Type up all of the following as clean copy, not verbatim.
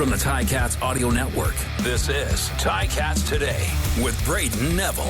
From the Ticats Audio Network, this is Ticats Today with Brayden Neville.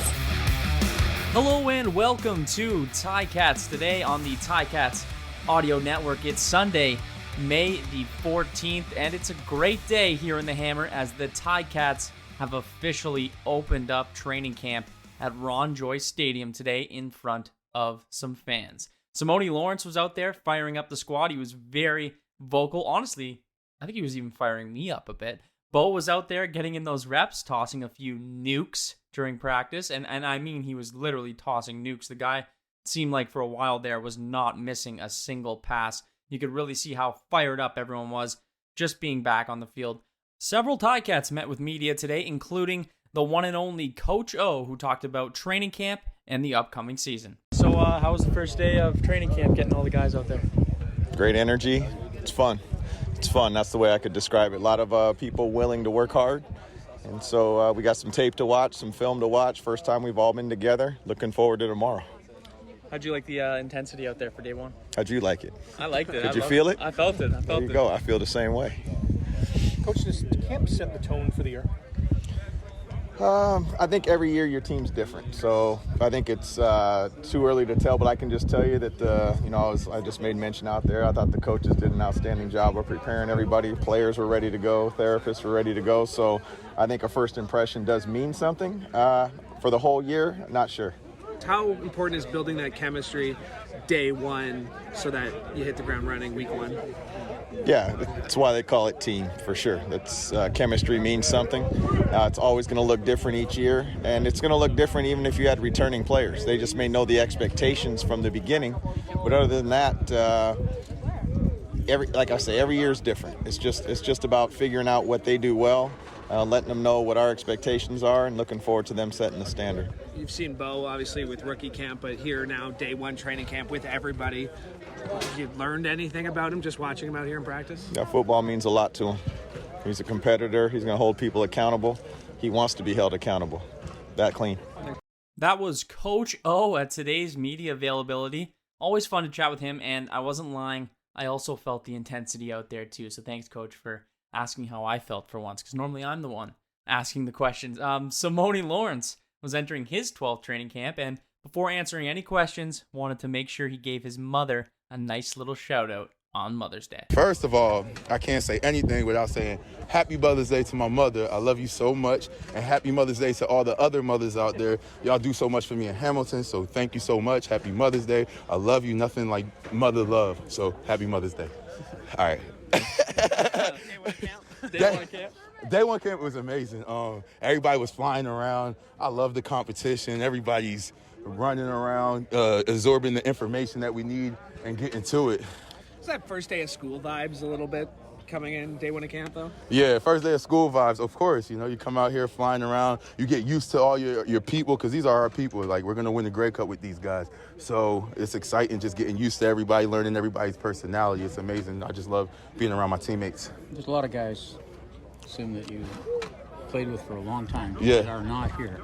Hello and welcome to Ticats Today on the Ticats Audio Network. It's Sunday, May the 14th, and it's a great day here in the Hammer as the Ticats have officially opened up training camp at Ron Joyce Stadium today in front of some fans. Simoni Lawrence was out there firing up the squad. He was very vocal. Honestly, I think he was even firing me up a bit. Bo was out there getting in those reps, tossing a few nukes during practice. And I mean, he was literally tossing nukes. The guy seemed like for a while there was not missing a single pass. You could really see how fired up everyone was just being back on the field. Several Ticats met with media today, including the one and only Coach O, who talked about training camp and the upcoming season. So how was the first day of training camp, getting all the guys out there? Great energy. It's fun. It's fun. That's the way I could describe it. A lot of people willing to work hard. And so we got some tape to watch, some film to watch. First time we've all been together. Looking forward to tomorrow. How'd you like the intensity out there for day one? How'd you like it? I liked it. Did you feel it? I felt it. There you go. I feel the same way. Coach, does camp set the tone for the year? I think every year your team's different. So I think it's too early to tell, but I can just tell you that, I just made mention out there. I thought the coaches did an outstanding job of preparing everybody. Players were ready to go. Therapists were ready to go. So I think a first impression does mean something. For the whole year, not sure. How important is building that chemistry day one so that you hit the ground running week one? Yeah, that's why they call it team, for sure. That's chemistry means something. It's always going to look different each year, and it's going to look different even if you had returning players. They just may know the expectations from the beginning, but other than that, every year is different. It's just about figuring out what they do well, letting them know what our expectations are, and looking forward to them setting the standard. You've seen Bo, obviously, with rookie camp, but here now, day one training camp with everybody. Have you learned anything about him just watching him out here in practice? Yeah, football means a lot to him. He's a competitor. He's going to hold people accountable. He wants to be held accountable. That clean. That was Coach O at today's media availability. Always fun to chat with him, and I wasn't lying. I also felt the intensity out there, too. So thanks, Coach, for asking how I felt for once, because normally I'm the one asking the questions. Simoni Lawrence was entering his 12th training camp, and before answering any questions, wanted to make sure he gave his mother a nice little shout-out on Mother's Day. First of all, I can't say anything without saying Happy Mother's Day to my mother. I love you so much. And Happy Mother's Day to all the other mothers out there. Y'all do so much for me in Hamilton, so thank you so much. Happy Mother's Day. I love you. Nothing like mother love. So Happy Mother's Day. All right. Day one camp was amazing. Everybody was flying around. I love the competition. Everybody's running around, absorbing the information that we need and getting to it. Is that first day of school vibes a little bit coming in day one of camp, though? Yeah, first day of school vibes, of course. You know, you come out here flying around. You get used to all your people because these are our people. Like, we're going to win the Grey Cup with these guys. So it's exciting just getting used to everybody, learning everybody's personality. It's amazing. I just love being around my teammates. There's a lot of guys, Sim, that you played with for a long time that are not here.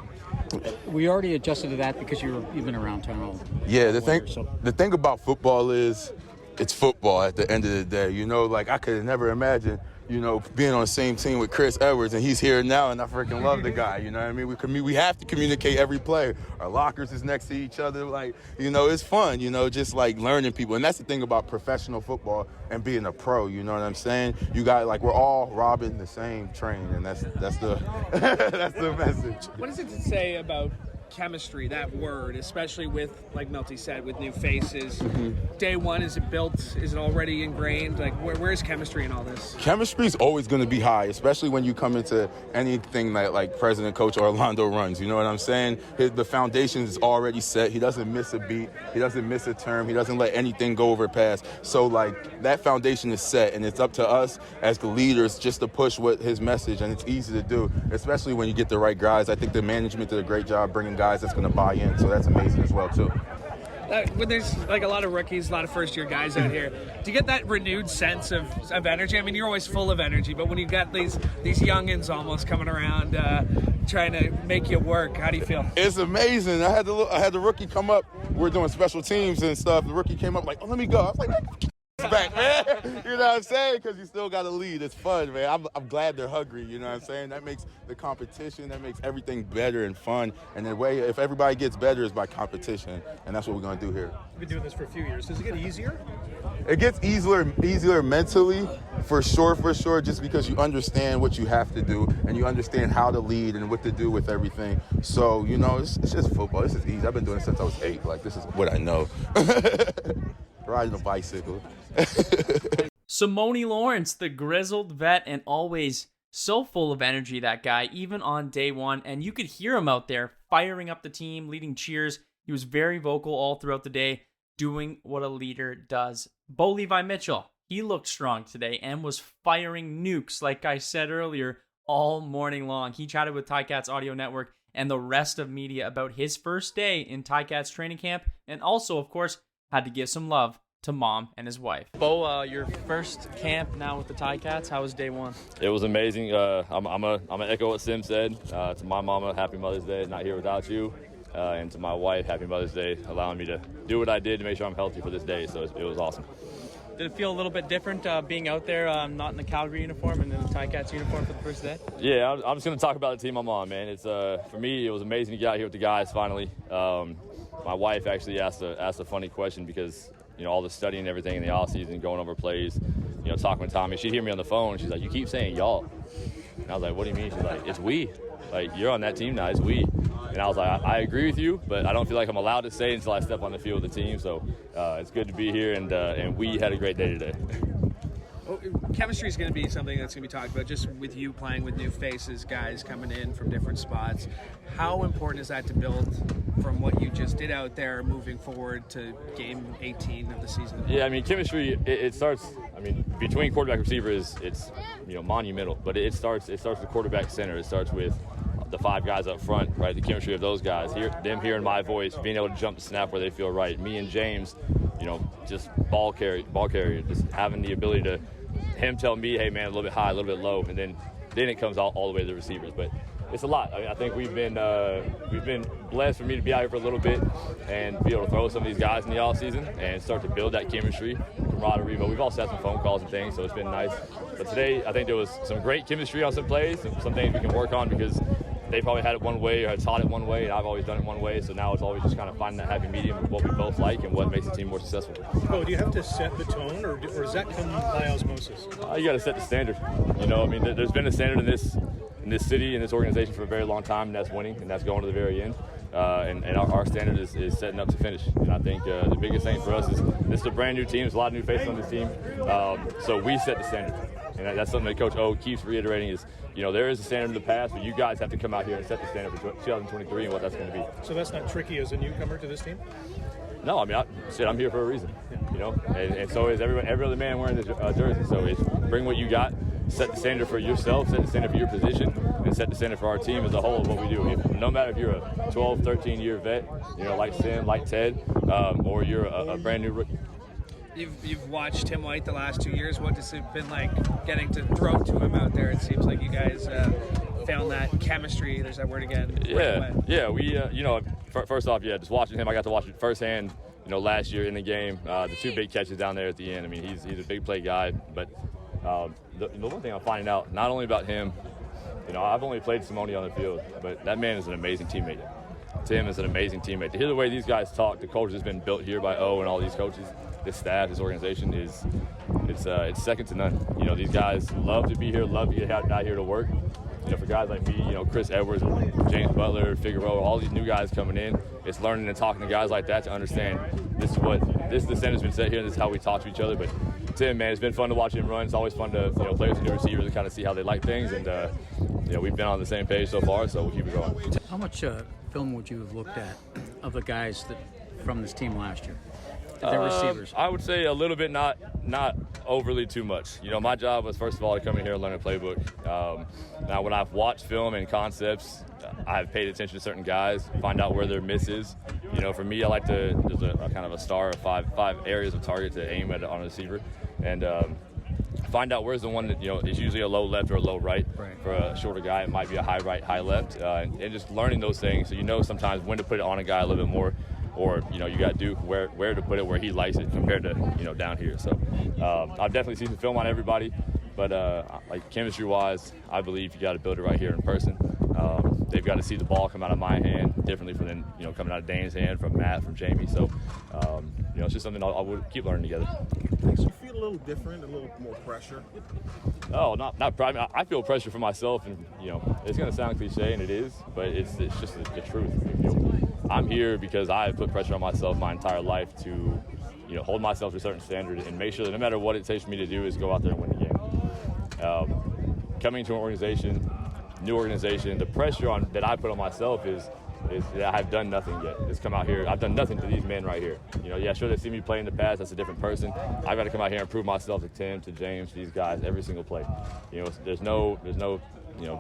We already adjusted to that because you've been around town all Yeah, the thing about football is it's football at the end of the day. You know, like I could never imagine, you know, being on the same team with Chris Edwards, and he's here now, and I freaking love the guy. You know what I mean? We have to communicate every play. Our lockers is next to each other. Like, you know, it's fun, you know, just like learning people. And that's the thing about professional football and being a pro, you know what I'm saying? You got, like, we're all robbing the same train, and that's the that's the message. What does it say about chemistry, that word, especially with, like Melty said, with new faces? Day one, is it built? Is it already ingrained? Like, where's chemistry in all this? Chemistry is always going to be high, especially when you come into anything that, like, President Coach Orlando runs. You know what I'm saying? The foundation is already set. He doesn't miss a beat. He doesn't miss a term. He doesn't let anything go over past. So, like, that foundation is set, and it's up to us as the leaders just to push what his message, and it's easy to do, especially when you get the right guys. I think the management did a great job bringing guys that's going to buy in, so that's amazing as well, too. When there's like a lot of rookies, a lot of first-year guys out here, do you get that renewed sense of energy? I mean, you're always full of energy, but when you've got these youngins almost coming around trying to make you work, how do you feel? It's amazing. I had the rookie come up. We're doing special teams and stuff. The rookie came up like, "Oh, let me go." I was like, back, man. You know what I'm saying? Because you still got to lead. It's fun, man. I'm glad they're hungry, you know what I'm saying? That makes the competition, that makes everything better and fun. And the way, if everybody gets better, is by competition. And that's what we're going to do here. You've been doing this for a few years. Does it get easier? It gets easier mentally, for sure, just because you understand what you have to do and you understand how to lead and what to do with everything. So, you know, it's just football. This is easy. I've been doing it since I was 8. Like, this is what I know. Riding a bicycle. Simoni Lawrence, the grizzled vet, and always so full of energy, that guy, even on day one. And you could hear him out there firing up the team, leading cheers. He was very vocal all throughout the day, doing what a leader does. Levi Mitchell, he looked strong today and was firing nukes, like I said earlier, all morning long. He chatted with Ticats Audio Network and the rest of media about his first day in Ticats Training Camp, and also, of course, had to give some love to Mom and his wife. Bo, your first camp now with the Ticats. How was day one? It was amazing. I'm gonna echo what Sim said. To my mama, happy Mother's Day. Not here without you. And to my wife, happy Mother's Day, allowing me to do what I did to make sure I'm healthy for this day. So it was awesome. Did it feel a little bit different being out there, not in the Calgary uniform and in the Ticats uniform for the first day? Yeah, I'm just going to talk about the team I'm on, man. It's for me, it was amazing to get out here with the guys finally. My wife actually asked a funny question because, you know, all the studying and everything in the offseason, going over plays, you know, talking with Tommy. She'd hear me on the phone. She's like, you keep saying y'all. And I was like, what do you mean? She's like, it's we. Like, you're on that team now, it's we. And I was like, I agree with you, but I don't feel like I'm allowed to say until I step on the field with the team. So it's good to be here, and we had a great day today. Well, chemistry is going to be something that's going to be talked about, just with you playing with new faces, guys coming in from different spots. How important is that to build from what you just did out there moving forward to game 18 of the season? Yeah, I mean, chemistry, it starts, I mean, between quarterback and receiver it's, you know, monumental, but it starts with quarterback center. It starts with the 5 guys up front, right? The chemistry of those guys, them hearing my voice, being able to jump the snap where they feel right. Me and James, you know, just ball carrier, just having the ability to him tell me, hey man, a little bit high, a little bit low, and then it comes all the way to the receivers. But it's a lot. I mean, I think we've been blessed for me to be out here for a little bit and be able to throw some of these guys in the off season and start to build that chemistry, camaraderie. But we've also had some phone calls and things, so it's been nice. But today, I think there was some great chemistry on some plays, some things we can work on because they probably had it one way or had taught it one way, and I've always done it one way. So now it's always just kind of finding that happy medium of what we both like and what makes the team more successful. Oh, do you have to set the tone, or does that come by osmosis? You got to set the standard. You know, I mean, there's been a standard in this city, in this organization for a very long time, and that's winning, and that's going to the very end. And our standard is setting up to finish. And I think the biggest thing for us is this is a brand new team. There's a lot of new faces on this team. So we set the standard. And that's something that Coach O keeps reiterating is, you know, there is a standard in the past, but you guys have to come out here and set the standard for 2023 and what that's going to be. So that's not tricky as a newcomer to this team? No, I mean, I'm here for a reason, you know, and so is every other man wearing this jersey. So it's bring what you got, set the standard for yourself, set the standard for your position, and set the standard for our team as a whole of what we do. No matter if you're a 12, 13-year vet, you know, like Sim, like Ted, or you're a brand new rookie. You've watched Tim White the last 2 years. What has it been like getting to throw to him out there? It seems like you guys found that chemistry. There's that word again. Yeah. We, you know, first off, just watching him, I got to watch it firsthand. You know, last year in the game, the 2 big catches down there at the end. I mean, he's a big play guy. But the one thing I'm finding out, not only about him, you know, I've only played Simoni on the field, but that man is an amazing teammate. Tim is an amazing teammate. To hear the way these guys talk, the culture has been built here by O and all these coaches. This staff, this organization it's second to none. You know, these guys love to be here, love to get out here to work. You know, for guys like me, you know, Chris Edwards, James Butler, Figueroa, all these new guys coming in, it's learning and talking to guys like that to understand this is the standard's been set here, and this is how we talk to each other. But Tim, man, it's been fun to watch him run. It's always fun to, you know, play with the new receivers and kind of see how they like things. And you know, we've been on the same page so far, so we'll keep it going. How much film would you have looked at of the guys from this team last year? Their receivers? I would say a little bit, not overly too much. You know, my job was, first of all, to come in here and learn a playbook. Now, when I've watched film and concepts, I've paid attention to certain guys, find out where their miss is. You know, for me, I like to, there's a kind of a star of five areas of target to aim at on a receiver. And find out where's the one that, you know, is usually a low left or a low right. For a shorter guy, it might be a high right, high left. And just learning those things so you know sometimes when to put it on a guy a little bit more. or you got Duke where to put it where he likes it compared to down here. So I've definitely seen the film on everybody, but like chemistry-wise, I believe you got to build it right here in person. They've got to see the ball come out of my hand differently from then coming out of Dane's hand, from Matt, from Jamie. So it's just something I would keep learning together. Makes you feel a little different, a little more pressure? Oh, not pride. I feel pressure for myself, and it's going to sound cliche, and it is, but it's just the truth. I'm here because I have put pressure on myself my entire life to hold myself to a certain standard and make sure that no matter what it takes for me to do is go out there and win the game. Coming to an new organization, the pressure that I put on myself is that I've done nothing yet. It's come out here. I've done nothing to these men right here. Sure, they see me play in the past. That's a different person. I've got to come out here and prove myself to Tim, to James, to these guys every single play. There's no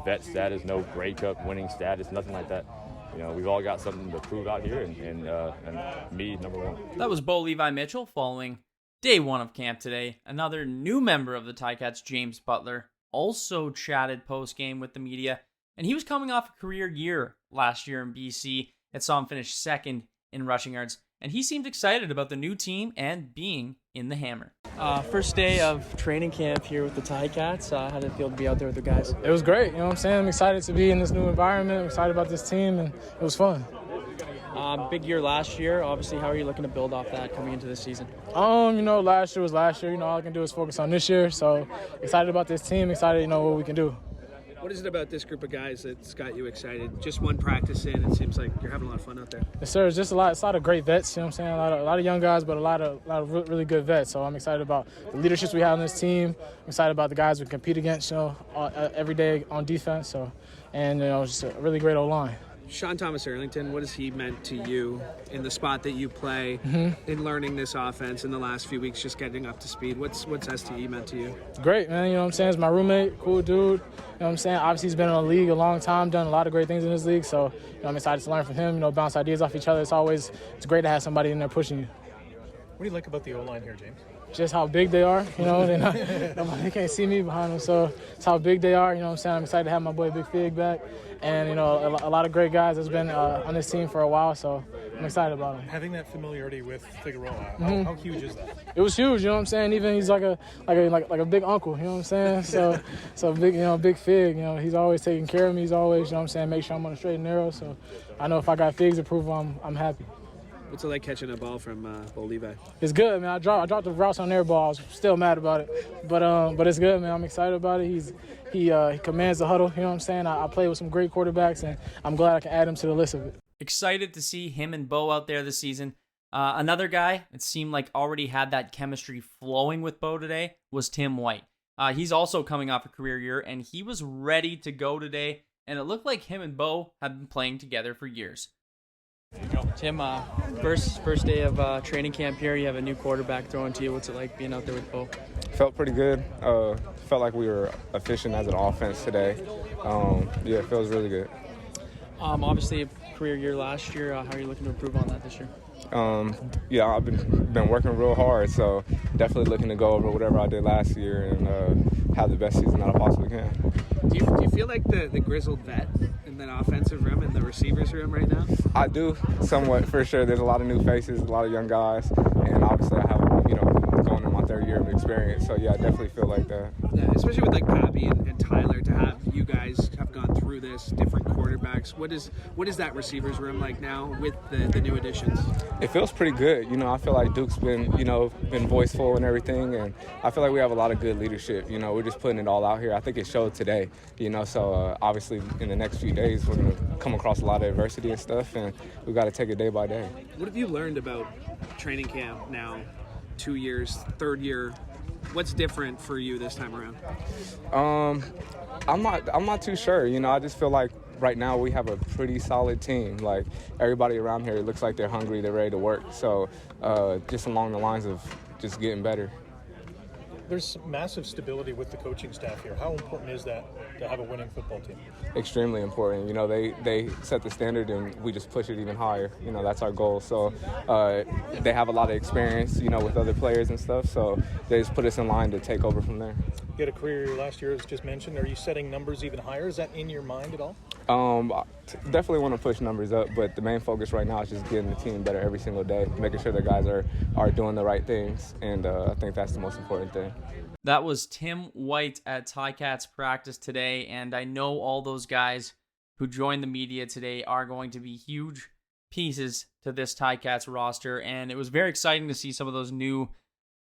vet status, no Grey Cup winning status, nothing like that. We've all got something to prove out here, and me, number one. That was Levi Mitchell following day one of camp today. Another new member of the Ticats, James Butler, also chatted post-game with the media, and he was coming off a career year last year in BC. It saw him finish second in rushing yards, and he seemed excited about the new team and being in the Hammer. First day of training camp here with the Ticats. How did it feel to be out there with the guys? It was great. You know what I'm saying? I'm excited to be in this new environment. I'm excited about this team, and it was fun. Big year last year. Obviously, how are you looking to build off that coming into this season? Last year was last year. All I can do is focus on this year. So excited about this team. Excited, what we can do. What is it about this group of guys that's got you excited? Just one practice in, it seems like you're having a lot of fun out there. Yes, sir. It's a lot of great vets. You know what I'm saying? A lot of young guys, but a lot of really good vets. So I'm excited about the leaderships we have on this team. I'm excited about the guys we compete against, every day on defense. So, and it's just a really great O-line. Sean Thomas Erlington, what has he meant to you in the spot that you play, in learning this offense in the last few weeks, just getting up to speed? What's STE meant to you? Great, man. You know what I'm saying? He's my roommate, cool dude. You know what I'm saying? Obviously, he's been in the league a long time, done a lot of great things in this league. So, I'm excited to learn from him, bounce ideas off each other. It's great to have somebody in there pushing you. What do you like about the O-line here, James? Just how big they are, they can't see me behind them, so it's how big they are, I'm saying? I'm excited to have my boy Big Fig back, and, a lot of great guys that's been on this team for a while, so I'm excited about him. Having that familiarity with Figueroa, how huge is that? It was huge, even he's like a big uncle, you know what I'm saying? So big, Big Fig, he's always taking care of me, he's always, make sure I'm on the straight and narrow, so I know if I got Fig's approval, I'm happy. What's it like catching a ball from Levi? It's good, man. I dropped the routes on air ball. I was still mad about it, but it's good, man. I'm excited about it. He commands the huddle. You know what I'm saying? I play with some great quarterbacks, and I'm glad I can add him to the list of it. Excited to see him and Bo out there this season. Another guy it seemed like already had that chemistry flowing with Bo today was Tim White. He's also coming off a career year, and he was ready to go today, and it looked like him and Bo have been playing together for years. Tim, first day of training camp here. You have a new quarterback throwing to you. What's it like being out there with Bo? Felt pretty good. Felt like we were efficient as an offense today. It feels really good. Obviously, a career year last year. How are you looking to improve on that this year? I've been working real hard, so definitely looking to go over whatever I did last year and have the best season that I possibly can. Do you feel like the grizzled vet in that offensive room and the receivers room right now? I do, somewhat, for sure. There's a lot of new faces, a lot of young guys, and obviously I have, going in my third year of experience, so yeah, I definitely feel like that. Yeah, especially with Pappy and Tyler, to have you guys have gone through this, different quarterbacks. What is that receivers room like now with the new additions? It feels pretty good. I feel like Duke's been voiceful and everything, and I feel like we have a lot of good leadership. We're just putting it all out here. I think it showed today, so obviously in the next few days we're going to come across a lot of adversity and stuff, and we've got to take it day by day. What have you learned about training camp now? 2 years, third year. What's different for you this time around? I'm not too sure. I just feel like right now we have a pretty solid team. Like everybody around here, it looks like they're hungry, they're ready to work. So just along the lines of just getting better. There's massive stability with the coaching staff here. How important is that to have a winning football team? Extremely important. They set the standard and we just push it even higher. That's our goal. So they have a lot of experience, with other players and stuff. So they just put us in line to take over from there. You had a career year last year, as just mentioned. Are you setting numbers even higher? Is that in your mind at all? Definitely want to push numbers up, but the main focus right now is just getting the team better every single day, making sure the guys are doing the right things, and I think that's the most important thing. That was Tim White at Ticats practice today, and I know all those guys who joined the media today are going to be huge pieces to this Ticats roster, and it was very exciting to see some of those new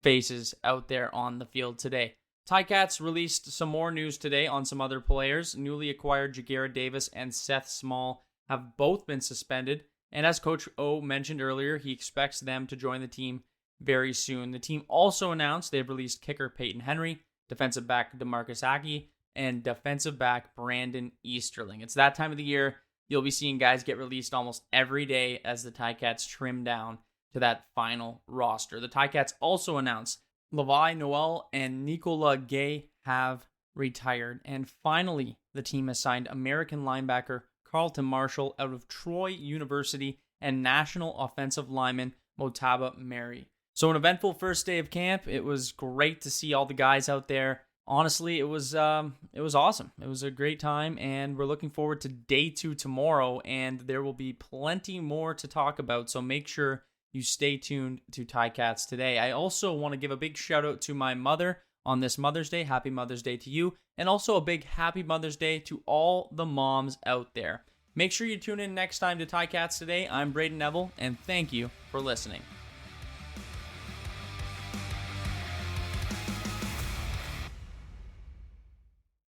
faces out there on the field today. Ticats released some more news today on some other players. Newly acquired Jagera Davis and Seth Small have both been suspended, and as Coach O mentioned earlier, he expects them to join the team very soon. The team also announced they've released kicker Peyton Henry, defensive back DeMarcus Aki, and defensive back Brandon Easterling. It's that time of the year. You'll be seeing guys get released almost every day as the Ticats trim down to that final roster. The Ticats also announced Levi Noel and Nicola Gay have retired. And finally, the team has signed American linebacker Carlton Marshall out of Troy University and national offensive lineman Motaba Mary. So an eventful first day of camp. It was great to see all the guys out there. Honestly, it was awesome. It was a great time, and we're looking forward to day 2 tomorrow, and there will be plenty more to talk about, so make sure you stay tuned to Ticats Today. I also want to give a big shout out to my mother on this Mother's Day. Happy Mother's Day to you, and also a big happy Mother's Day to all the moms out there. Make sure you tune in next time to Ticats Today. I'm Brayden Neville, and thank you for listening.